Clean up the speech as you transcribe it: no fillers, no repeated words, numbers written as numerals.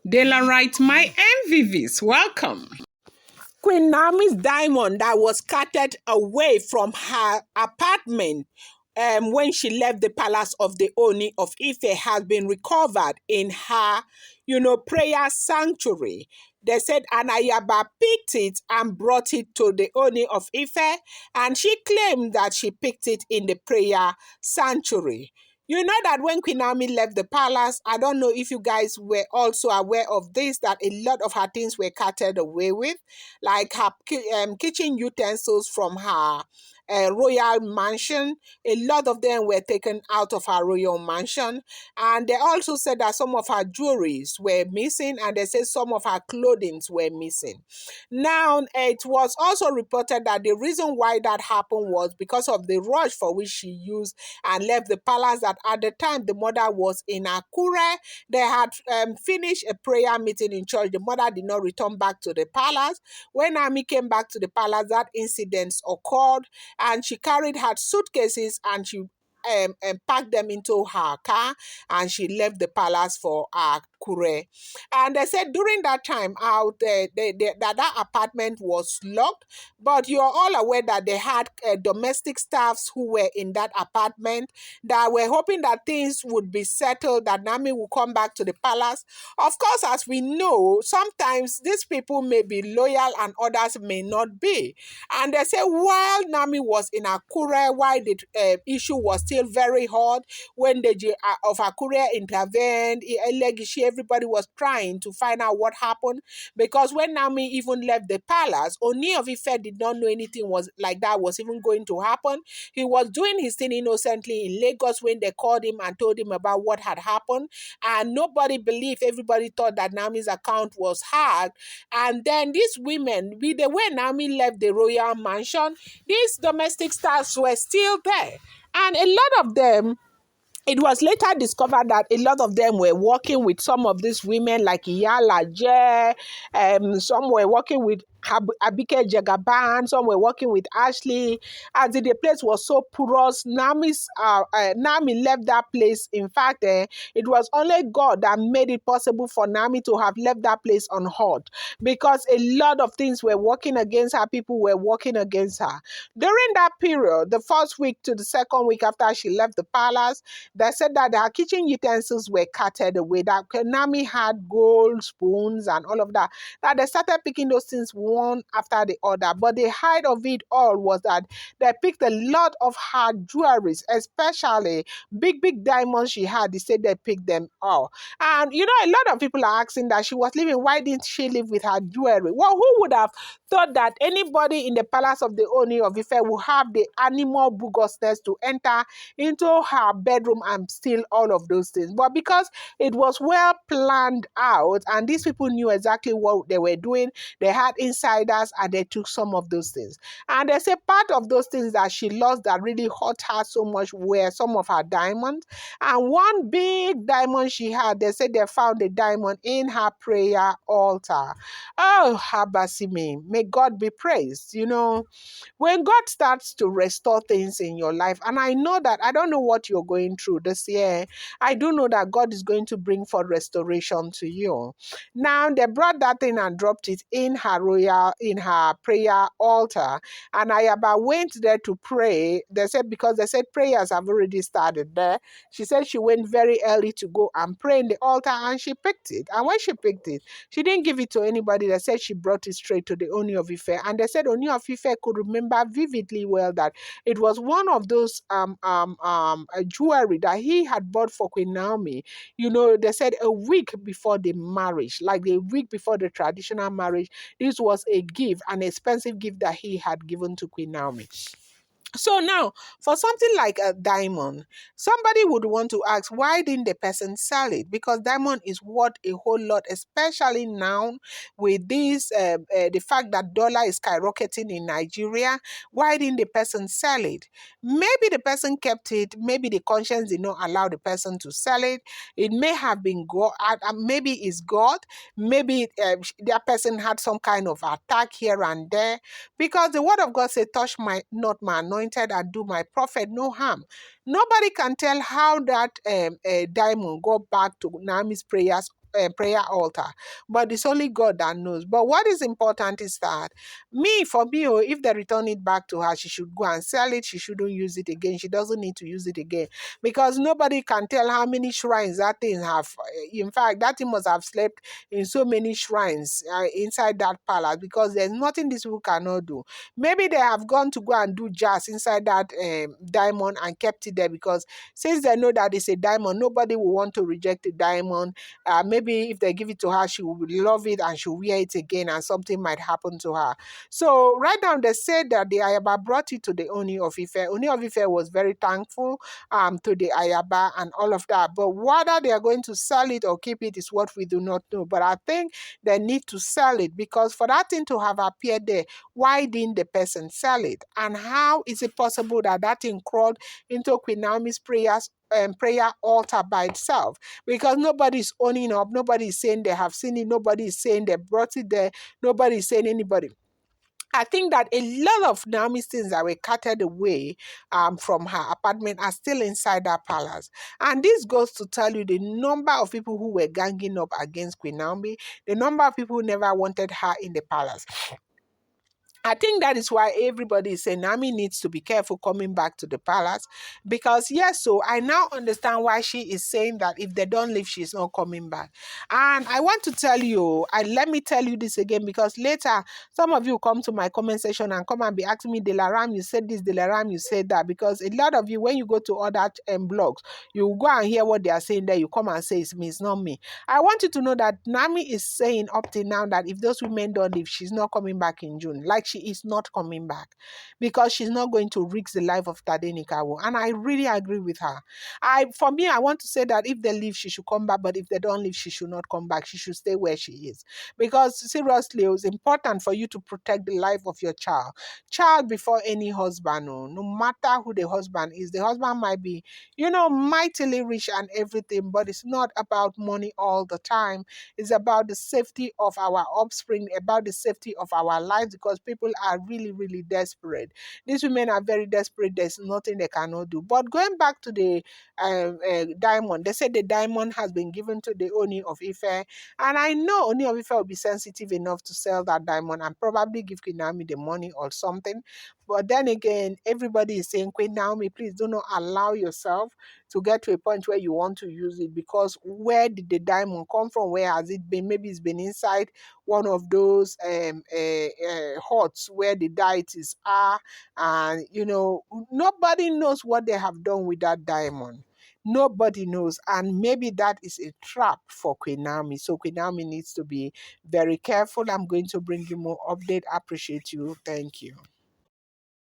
Daylight, my MVVs, welcome. Queen Naomi's diamond that was carted away from her apartment when she left the palace of the Ooni of Ife has been recovered in her, prayer sanctuary. They said an Ayaba picked it and brought it to the Ooni of Ife, and she claimed that she picked it in the prayer sanctuary. You know that when Queen Naomi left the palace, I don't know if you guys were also aware of this, that a lot of her things were carted away with, like her kitchen utensils from her royal mansion. A lot of them were taken out of her royal mansion. And they also said that some of her jewelries were missing, and they said some of her clothing were missing. Now, it was also reported that the reason why that happened was because of the rush for which she used and left the palace, that at the time the mother was in Akure. They had finished a prayer meeting in church. The mother did not return back to the palace. When Naomi came back to the palace, that incident occurred, and she carried her suitcases and she packed them into her car, and she left the palace for Akure. And they said during that time out, that apartment was locked, but you're all aware that they had domestic staffs who were in that apartment that were hoping that things would be settled, that Nami would come back to the palace. Of course, as we know, sometimes these people may be loyal and others may not be. And they say while Nami was in Akure, while the issue was still very hot, when the of Akure intervened, Elegishi, everybody was trying to find out what happened, because when Nami even left the palace, Ooni of Ife did not know anything was like that was even going to happen. He was doing his thing innocently in Lagos when they called him and told him about what had happened, and nobody believed. Everybody thought that Nami's account was hacked. And then these women, with the way Nami left the royal mansion, these domestic staffs were still there, and a lot of them, it was later discovered that a lot of them were working with some of these women like Iyala Je, some were working with Abike Jagaban, some were working with Ashley. As the place was so porous, Nami left that place. In fact, it was only God that made it possible for Nami to have left that place unhurt, because a lot of things were working against her, people were working against her. During that period, the first week to the second week after she left the palace, they said that her kitchen utensils were carted away, that Nami had gold spoons and all of that. That they started picking those things one after the other. But the height of it all was that they picked a lot of her jewelries, especially big diamonds she had. They said they picked them all. And a lot of people are asking that she was living, why didn't she live with her jewelry? Well, who would have thought that anybody in the palace of the Ooni of Ife would have the animal bugosness to enter into her bedroom and steal all of those things? But because it was well planned out and these people knew exactly what they were doing, they had insiders and they took some of those things. And they say part of those things that she lost that really hurt her so much were some of her diamonds. And one big diamond she had, they said they found a diamond in her prayer altar. Oh, Habasimi, may God be praised. When God starts to restore things in your life, and I know that, I don't know what you're going through this year, I do know that God is going to bring forth restoration to you. Now, they brought that thing and dropped it in her prayer altar, and Ayaba went there to pray. They said, because they said prayers have already started there. She said she went very early to go and pray in the altar, and she picked it. And when she picked it, she didn't give it to anybody. They said she brought it straight to the Ooni of Ife, and they said Ooni of Ife could remember vividly well that it was one of those jewelry that he had bought for Queen Naomi. They said a week before the marriage, like the week before the traditional marriage, this was a gift, an expensive gift that he had given to Queen Naomi. So now, for something like a diamond, somebody would want to ask, why didn't the person sell it? Because diamond is worth a whole lot, especially now with this, the fact that dollar is skyrocketing in Nigeria. Why didn't the person sell it? Maybe the person kept it. Maybe the conscience did not allow the person to sell it. It may have been God. Maybe it's God. Maybe that person had some kind of attack here and there. Because the word of God says, touch not my anointed and do my prophet no harm. Nobody can tell how that diamond got back to Naomi's prayers prayer altar. But it's only God that knows. But what is important is that for me, oh, if they return it back to her, she should go and sell it. She shouldn't use it again. She doesn't need to use it again because nobody can tell how many shrines that thing have. In fact, that thing must have slept in so many shrines inside that palace because there's nothing this people cannot do. Maybe they have gone to go and do jazz inside that diamond and kept it there because since they know that it's a diamond, nobody will want to reject the diamond. Maybe if they give it to her, she will love it and she'll wear it again and something might happen to her. So right now they said that the Ayaba brought it to the Ooni of Ife. Ooni of Ife was very thankful to the Ayaba and all of that. But whether they are going to sell it or keep it is what we do not know. But I think they need to sell it because for that thing to have appeared there, why didn't the person sell it? And how is it possible that that thing crawled into Queen Naomi's prayer altar by itself? Because nobody is owning up, nobody is saying they have seen it, nobody is saying they brought it there, nobody is saying anybody. I think that a lot of Naomi's things that were carted away from her apartment are still inside that palace. And this goes to tell you the number of people who were ganging up against Queen Naomi, the number of people who never wanted her in the palace. I think that is why everybody is saying Naomi needs to be careful coming back to the palace because, yes, so I now understand why she is saying that if they don't leave, she's not coming back. And I want to tell you, let me tell you this again because later some of you come to my comment section and come and be asking me, Delaram, you said this, Delaram, you said that. Because a lot of you, when you go to other blogs, you go and hear what they are saying there, you come and say it's me, it's not me. I want you to know that Naomi is saying up till now that if those women don't leave, she's not coming back in June. Like she is not coming back because she's not going to risk the life of Tadenikawo. And I really agree with her. For me, I want to say that if they leave, she should come back. But if they don't leave, she should not come back. She should stay where she is. Because seriously, it's important for you to protect the life of your child. Child before any husband, no matter who the husband is. The husband might be, mightily rich and everything, but it's not about money all the time. It's about the safety of our offspring, about the safety of our lives, because people are really, really desperate. These women are very desperate. There's nothing they cannot do. But going back to the diamond, they said the diamond has been given to the Ooni of Ife. And I know Ooni of Ife will be sensitive enough to sell that diamond and probably give Queen Naomi the money or something. But then again, everybody is saying, Queen Naomi, please do not allow yourself to get to a point where you want to use it, because where did the diamond come from? Where has it been? Maybe it's been inside one of those huts where the deities are, and nobody knows what they have done with that diamond. Nobody knows, and maybe that is a trap for Queen Naomi. So Queen Naomi needs to be very careful. I'm going to bring you more update. Appreciate you. Thank you.